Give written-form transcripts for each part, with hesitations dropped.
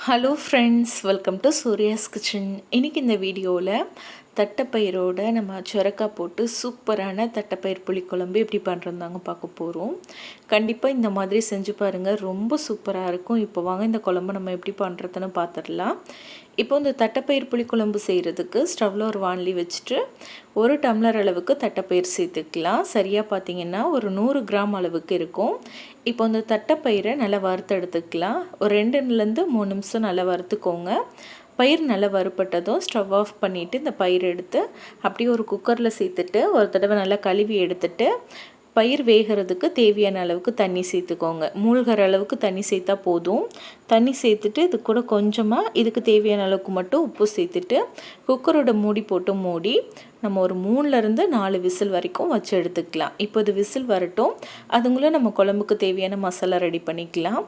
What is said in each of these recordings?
Hello friends, welcome to Surya's kitchen. இன்றைக்கி இந்த வீடியோவில் தட்டைப்பயிரோட நம்ம சுரக்காய் போட்டு சூப்பரான தட்டைப்பயிர் புளிக்குழம்பு எப்படி பண்ணுறதாங்க பார்க்க போகிறோம். கண்டிப்பாக இந்த மாதிரி செஞ்சு பாருங்கள், ரொம்ப சூப்பராக இருக்கும். இப்போ வாங்க இந்த குழம்பு நம்ம எப்படி பண்ணுறதுன்னு பார்த்துடலாம். இப்போ இந்த தட்டைப்பயிர் புளிக்குழம்பு செய்கிறதுக்கு ஸ்டவ்வில் ஒரு வாணலி வச்சுட்டு 1 டம்ளர் அளவுக்கு தட்டைப்பயிர் சேர்த்துக்கலாம். சரியாக பார்த்தீங்கன்னா ஒரு 100 கிராம் அளவுக்கு இருக்கும். இப்போ இந்த தட்டைப்பயிரை நல்லா வறுத்து எடுத்துக்கலாம். ஒரு 2லேருந்து 3 நிமிஷம் நல்லா வறுத்துக்கோங்க. பயிர் நல்லா வறுப்பட்டதும் ஸ்டவ் ஆஃப் பண்ணிவிட்டு இந்த பயிர் எடுத்து அப்படியே ஒரு குக்கரில் சேர்த்துட்டு ஒரு தடவை நல்லா கழுவி எடுத்துட்டு பயிர் வேகிறதுக்கு தேவையான அளவுக்கு தண்ணி சேர்த்துக்கோங்க. மூழ்கிற அளவுக்கு தண்ணி சேர்த்தா போதும். தண்ணி சேர்த்துட்டு இது கூட கொஞ்சமாக இதுக்கு தேவையான அளவுக்கு மட்டும் உப்பு சேர்த்துட்டு குக்கரோட மூடி போட்டு மூடி நம்ம ஒரு 3லேருந்து 4 விசில் வரைக்கும் வச்சு எடுத்துக்கலாம். இப்போ இது விசில் வரட்டும், அதுங்களும் நம்ம குழம்புக்கு தேவையான மசாலா ரெடி பண்ணிக்கலாம்.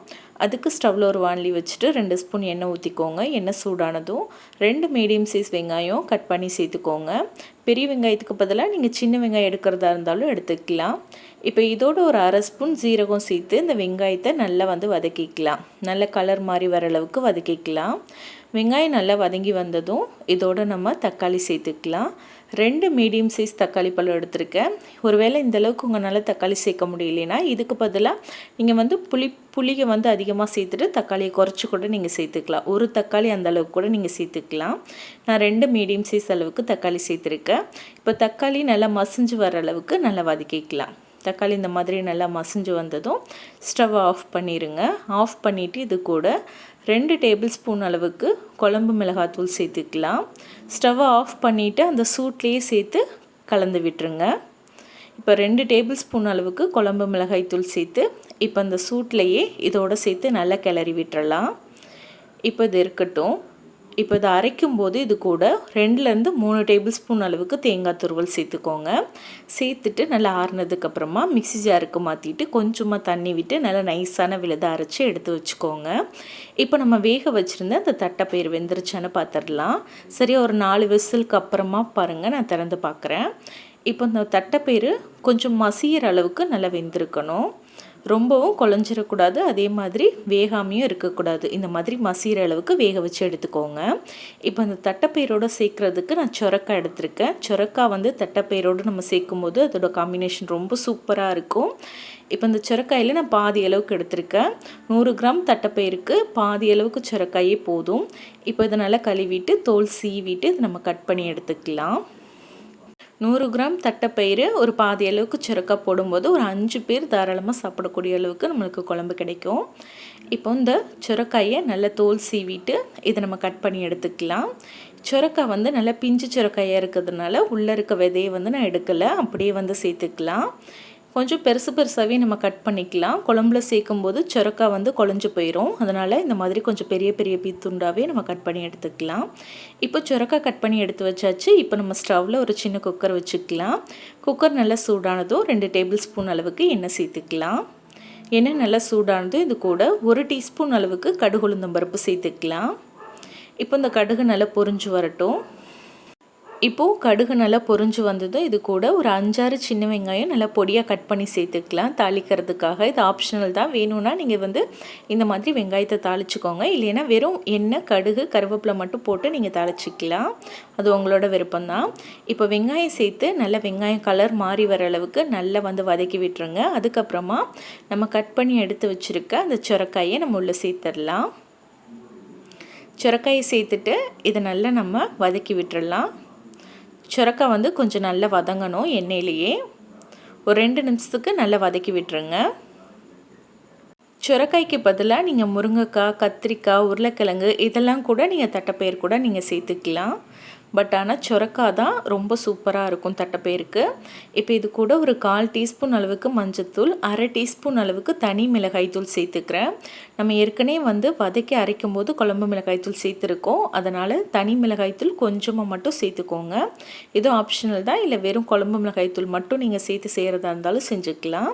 அதுக்கு ஸ்டவ்வில் ஒரு வாணலி வச்சுட்டு 2 ஸ்பூன் எண்ணெய் ஊற்றிக்கோங்க. எண்ணெய் சூடானதும் 2 மீடியம் சைஸ் வெங்காயம் கட் பண்ணி சேர்த்துக்கோங்க. பெரிய வெங்காயத்துக்கு பதிலாக நீங்கள் சின்ன வெங்காயம் எடுக்கிறதா இருந்தாலும் எடுத்துக்கலாம். இப்போ இதோட ஒரு 1/2 ஸ்பூன் ஜீரகம் சேர்த்து இந்த வெங்காயத்தை நல்லா வதக்கிக்கலாம். நல்ல கலர் மாதிரி வர அளவுக்கு வதக்கிக்கலாம். வெங்காயம் நல்லா வதங்கி வந்ததும் இதோட நம்ம தக்காளி சேர்த்துக்கலாம். 2 மீடியம் சைஸ் தக்காளி பழம் எடுத்திருக்கேன். ஒருவேளை இந்தளவுக்கு உங்களால் தக்காளி சேர்க்க முடியலைன்னா இதுக்கு பதிலாக நீங்கள் புளியை அதிகமாக சேர்த்துட்டு தக்காளியை குறைச்சி கூட நீங்கள் சேர்த்துக்கலாம். ஒரு தக்காளி அந்த அளவுக்கு கூட நீங்கள் சேர்த்துக்கலாம். நான் 2 மீடியம் சைஸ் அளவுக்கு தக்காளி சேர்த்துருக்கேன். இப்போ தக்காளி நல்லா மசிஞ்சு வர அளவுக்கு நல்லா வதக்கிக்கலாம். தக்காளி இந்த மாதிரி நல்லா மசிஞ்சு வந்ததும் ஸ்டவ் ஆஃப் பண்ணிடுங்க. ஆஃப் பண்ணிவிட்டு இது கூட 2 டேபிள் ஸ்பூன் அளவுக்கு குழம்பு மிளகாத்தூள் சேர்த்துக்கலாம். ஸ்டவ்வை ஆஃப் பண்ணிவிட்டு அந்த சூட்லேயே சேர்த்து கலந்து விட்டுருங்க. இப்போ 2 டேபிள் ஸ்பூன் அளவுக்கு குழம்பு மிளகாய்த்தூள் சேர்த்து இப்போ அந்த சூட்லேயே இதோடு சேர்த்து நல்லா கிளறி விட்டுறலாம். இப்போ இது இருக்கட்டும். இப்போ இதை அரைக்கும் போது இது கூட 2லேருந்து 3 டேபிள் ஸ்பூன் அளவுக்கு தேங்காய் துருவல் சேர்த்துக்கோங்க. சேர்த்துட்டு நல்லா ஆறுனதுக்கப்புறமா மிக்ஸி ஜாருக்கு மாற்றிட்டு கொஞ்சமாக தண்ணி விட்டு நல்லா நைஸான விழுதை அரைச்சி எடுத்து வச்சுக்கோங்க. இப்போ நம்ம வேக வச்சுருந்த அந்த தட்டைப்பயிர் வெந்துருச்சான்னு பார்த்துடலாம். சரியா ஒரு 4 விசிலுக்கு அப்புறமா பாருங்கள், நான் திறந்து பார்க்குறேன். இப்போ இந்த தட்டைப்பயிர் கொஞ்சம் மசிகிற அளவுக்கு நல்லா வெந்திருக்கணும். ரொம்பவும் குழஞ்சிடக்கூடாது, அதே மாதிரி வேகாமையும் இருக்கக்கூடாது. இந்த மாதிரி மசிகிற அளவுக்கு வேக வச்சு எடுத்துக்கோங்க. இப்போ அந்த தட்டைப்பயிரோடு சேர்க்குறதுக்கு நான் சுரக்காய் எடுத்திருக்கேன். சுரக்காய் தட்டைப்பயிரோடு நம்ம சேர்க்கும் போது அதோட காம்பினேஷன் ரொம்ப சூப்பராக இருக்கும். இப்போ இந்த சுரக்காயில் நான் பாதி அளவுக்கு எடுத்திருக்கேன். 100 கிராம் தட்டைப்பயிருக்கு பாதி அளவுக்கு சுரக்காயே போதும். இப்போ இதை நல்லா கழுவிட்டு தோல் சீவிட்டு இதை நம்ம கட் பண்ணி எடுத்துக்கலாம். 100 கிராம் தட்டைப்பயிறு ஒரு பாதி அளவுக்கு சுரக்காய் போடும்போது ஒரு 5 பேர் தாராளமாக சாப்பிடக்கூடிய அளவுக்கு நம்மளுக்கு குழம்பு கிடைக்கும். இப்போ இந்த சுரக்காயை நல்லா தோல் சீவிட்டு இதை நம்ம கட் பண்ணி எடுத்துக்கலாம். சுரக்காய் நல்லா பிஞ்சு சுரக்காயாக இருக்கிறதுனால உள்ளே இருக்க விதையை நான் எடுக்கலை, அப்படியே சேர்த்துக்கலாம். கொஞ்சம் பெருசாகவே நம்ம கட் பண்ணிக்கலாம். குழம்புல சேர்க்கும்போது சுரக்காய் குழஞ்சு போயிடும். அதனால் இந்த மாதிரி கொஞ்சம் பெரிய பெரிய துண்டாகவே நம்ம கட் பண்ணி எடுத்துக்கலாம். இப்போ சுரக்காய் கட் பண்ணி எடுத்து வச்சாச்சு. இப்போ நம்ம ஸ்டவ்வில் ஒரு சின்ன குக்கர் வச்சுக்கலாம். குக்கர் நல்லா சூடானதும் 2 டேபிள் ஸ்பூன் அளவுக்கு எண்ணெய் சேர்த்துக்கலாம். எண்ணெய் நல்லா சூடானதும் இது கூட 1 டீஸ்பூன் அளவுக்கு கடுகு உளுந்தம் பருப்பு சேர்த்துக்கலாம். இப்போ இந்த கடுகு நல்லா பொரிஞ்சு வரட்டும். இப்போது கடுகு நல்லா பொரிஞ்சு வந்ததும் இது கூட ஒரு 5-6 சின்ன வெங்காயம் நல்லா பொடியாக கட் பண்ணி சேர்த்துக்கலாம் தாளிக்கிறதுக்காக. இது ஆப்ஷனல் தான். வேணும்னா நீங்கள் இந்த மாதிரி வெங்காயத்தை தாளிச்சுக்கோங்க. இல்லைன்னா வெறும் எண்ணெய், கடுகு, கருவேப்பிலை மட்டும் போட்டு நீங்கள் தாளிச்சிக்கலாம். அது உங்களோட விருப்பம்தான். இப்போ வெங்காயம் சேர்த்து நல்லா வெங்காயம் கலர் மாறி வர அளவுக்கு நல்லா வதக்கி விட்டுருங்க. அதுக்கப்புறமா நம்ம கட் பண்ணி எடுத்து வச்சுருக்க அந்த சுரக்காயை நம்ம உள்ளே சேர்த்துடலாம். சுரக்காயை சேர்த்துட்டு இதை நல்லா நம்ம வதக்கி விட்டுடலாம். சுரக்காய் கொஞ்சம் நல்லா வதங்கணும். எண்ணெயிலேயே ஒரு 2 நிமிஷத்துக்கு நல்லா வதக்கி விட்டுருங்க. சுரக்காய்க்கு பதிலாக நீங்கள் முருங்கைக்காய், கத்திரிக்காய், உருளைக்கிழங்கு இதெல்லாம் கூட நீங்கள் தட்டைப்பயிர் கூட நீங்கள் சேர்த்துக்கலாம். பட் ஆனால் சுரக்காய் தான் ரொம்ப சூப்பராக இருக்கும் தட்டைப்பயிருக்கு. இப்போ இது கூட ஒரு 1/4 டீஸ்பூன் அளவுக்கு மஞ்சத்தூள், 1/2 டீஸ்பூன் அளவுக்கு தனி மிளகாய்த்தூள் சேர்த்துக்கிறேன். நம்ம ஏற்கனவே வதக்கி அரைக்கும் போது குழம்பு மிளகாய்த்தூள் சேர்த்துருக்கோம். அதனால் தனி மிளகாய்த்தூள் கொஞ்சமாக மட்டும் சேர்த்துக்கோங்க. இதுவும் ஆப்ஷனல் தான். இல்லை வெறும் குழம்பு மிளகாய்த்தூள் மட்டும் நீங்கள் சேர்த்து செய்கிறதா இருந்தாலும் செஞ்சுக்கலாம்.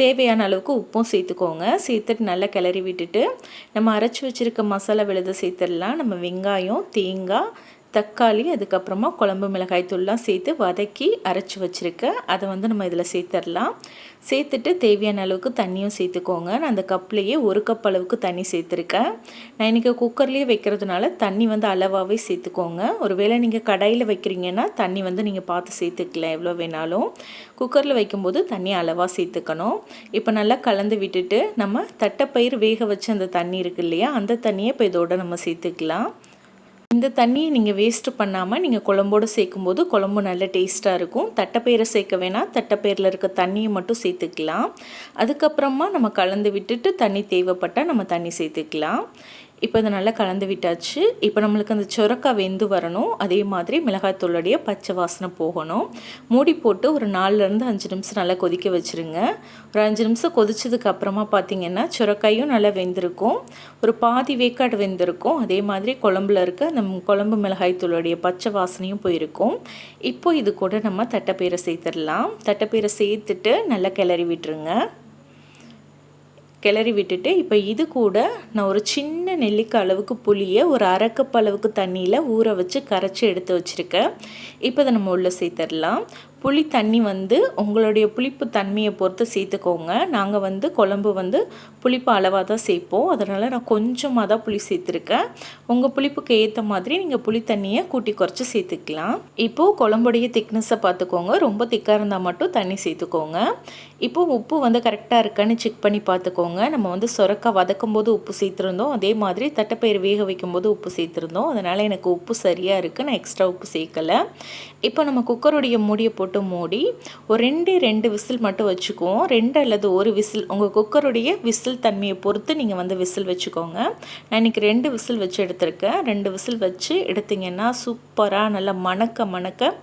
தேவையான அளவுக்கு உப்பும் சேர்த்துக்கோங்க. சேர்த்துட்டு நல்லா கிளறி விட்டுட்டு நம்ம அரைச்சி வச்சுருக்க மசாலா விழுதை சேர்த்துடலாம். நம்ம வெங்காயம், தேங்காய், தக்காளி, அதுக்கப்புறமா குழம்பு மிளகாய் தூள்லாம் சேர்த்து வதக்கி அரைச்சி வச்சுருக்கேன். அதை வந்து நம்ம இதில் சேர்த்துடலாம். சேர்த்துட்டு தேவையான அளவுக்கு தண்ணியும் சேர்த்துக்கோங்க. நான் அந்த கப்லேயே 1 கப் அளவுக்கு தண்ணி சேர்த்துருக்கேன். நான் இன்றைக்கி குக்கர்லேயே வைக்கிறதுனால தண்ணி வந்து அளவாகவே சேர்த்துக்கோங்க. ஒருவேளை நீங்கள் கடாயில் வைக்கிறீங்கன்னா தண்ணி வந்து நீங்கள் பார்த்து சேர்த்துக்கலாம் எவ்வளோ வேணாலும். குக்கரில் வைக்கும்போது தண்ணி அளவாக சேர்த்துக்கணும். இப்போ நல்லா கலந்து விட்டுட்டு நம்ம தட்டைப்பயிர் வேக வச்சு அந்த தண்ணி இருக்கு இல்லையா, அந்த தண்ணியை இப்போ இதோட நம்ம சேர்த்துக்கலாம். இந்த தண்ணியை நீங்கள் வேஸ்ட்டு பண்ணாமல் நீங்கள் குழம்போடு சேர்க்கும்போது குழம்பு நல்ல டேஸ்ட்டாக இருக்கும். தட்டைப்பயிரை சேர்க்க வேணாம், தட்டைப்பயிரில் இருக்க தண்ணியை மட்டும் சேர்த்துக்கலாம். அதுக்கப்புறமா நம்ம கலந்து விட்டுட்டு தண்ணி தேவைப்பட்டால் நம்ம தண்ணி சேர்த்துக்கலாம். இப்போ இதை நல்லா கலந்து விட்டாச்சு. இப்போ நம்மளுக்கு அந்த சுரக்காய் வெந்து வரணும். அதே மாதிரி மிளகாய்த்தூளுடைய பச்சை வாசனை போகணும். மூடி போட்டு ஒரு 4லேருந்து 5 நிமிஷம் நல்லா கொதிக்க வச்சுருங்க. ஒரு 5 நிமிஷம் கொதிச்சதுக்கு அப்புறமா பார்த்திங்கன்னா சுரக்காயும் நல்லா வெந்திருக்கும். ஒரு பாதி வேக்காடு வெந்திருக்கும். அதே மாதிரி குழம்புல இருக்க அந்த குழம்பு மிளகாய்த்தூளுடைய பச்சை வாசனையும் போயிருக்கும். இப்போ இது கூட நம்ம தட்டைப்பயிரை சேர்த்துடலாம். தட்டைப்பயிரை சேர்த்துட்டு நல்லா கிளறி விட்டுருங்க. கிளறி விட்டுட்டு இப்போ இது கூட நான் ஒரு சின்ன நெல்லிக்காய் அளவுக்கு புளியை ஒரு 1/2 கப் அளவுக்கு தண்ணியில் ஊற வச்சு கரைச்சி எடுத்து வச்சுருக்கேன். இப்போ அதை நம்ம உள்ளே சேர்த்துடலாம். புளி தண்ணி வந்து உங்களுடைய புளிப்பு தன்மையை பொறுத்து சேர்த்துக்கோங்க. நாங்கள் வந்து குழம்பு வந்து புளிப்பு அளவாக தான் சேர்ப்போம். அதனால் நான் கொஞ்சமாக தான் புளி சேர்த்துருக்கேன். உங்கள் புளிப்புக்கு ஏற்ற மாதிரி நீங்கள் புளி தண்ணியை கூட்டி குறைச்சி சேர்த்துக்கலாம். இப்போது குழம்புடைய திக்னஸை பார்த்துக்கோங்க. ரொம்ப திக்காக இருந்தால் மட்டும் தண்ணி சேர்த்துக்கோங்க. இப்போது உப்பு வந்து கரெக்டாக இருக்கான்னு செக் பண்ணி பார்த்துக்கோங்க. நம்ம வந்து சுரக்காய் வதக்கும் போது உப்பு சேர்த்துருந்தோம். அதே மாதிரி தட்டைப்பயிர் வேக வைக்கும்போது உப்பு சேர்த்துருந்தோம். அதனால் எனக்கு உப்பு சரியாக இருக்குது. நான் எக்ஸ்ட்ரா உப்பு சேர்க்கலை. இப்போ நம்ம குக்கருடைய மூடியை போட்டு மூடி ஒரு 2 விசில் மட்டும் வச்சுக்குவோம். 2 அல்லது 1 விசில் உங்கள் குக்கருடைய விசில் தன்மையை பொறுத்து நீங்கள் வந்து விசில் வச்சுக்கோங்க. நான் இன்றைக்கி 2 விசில் வச்சு எடுத்திருக்கேன். 2 விசில் வச்சு எடுத்திங்கன்னா சூப்பராக நல்லா மணக்க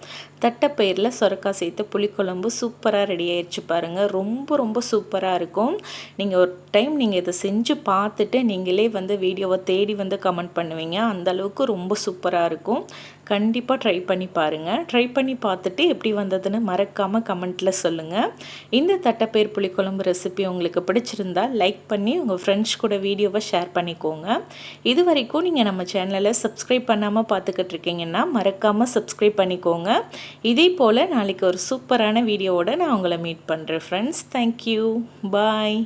தட்டைப்பயிரில் சுரக்காய் சேர்த்து புளிக்குழம்பு சூப்பராக ரெடி ஆயிடுச்சு பாருங்கள். ரொம்ப சூப்பராக இருக்கும். நீங்கள் ஒரு டைம் நீங்கள் இதை செஞ்சு பார்த்துட்டு நீங்களே வந்து வீடியோவை தேடி வந்து கமெண்ட் பண்ணுவீங்க. அந்தளவுக்கு ரொம்ப சூப்பராக இருக்கும். கண்டிப்பாக ட்ரை பண்ணி பாருங்கள். ட்ரை பண்ணி பார்த்துட்டு எப்படி வந்ததுன்னு மறக்காமல் கமெண்ட்டில் சொல்லுங்கள். இந்த தட்டைப்பயிர் புளிக்குழம்பு ரெசிபி உங்களுக்கு பிடிச்சிருந்தா லைக் பண்ணி உங்கள் ஃப்ரெண்ட்ஸ் கூட வீடியோவை ஷேர் பண்ணிக்கோங்க. இது வரைக்கும் நீங்கள் நம்ம சேனலை சப்ஸ்கிரைப் பண்ணாமல் பார்த்துக்கிட்டு இருக்கீங்கன்னா மறக்காமல் சப்ஸ்கிரைப் பண்ணிக்கோங்க. இதே போல் நாளைக்கு ஒரு சூப்பரான வீடியோவோடு நான் உங்களை மீட் பண்ணுறேன் ஃப்ரெண்ட்ஸ். தேங்க்யூ. பாய்.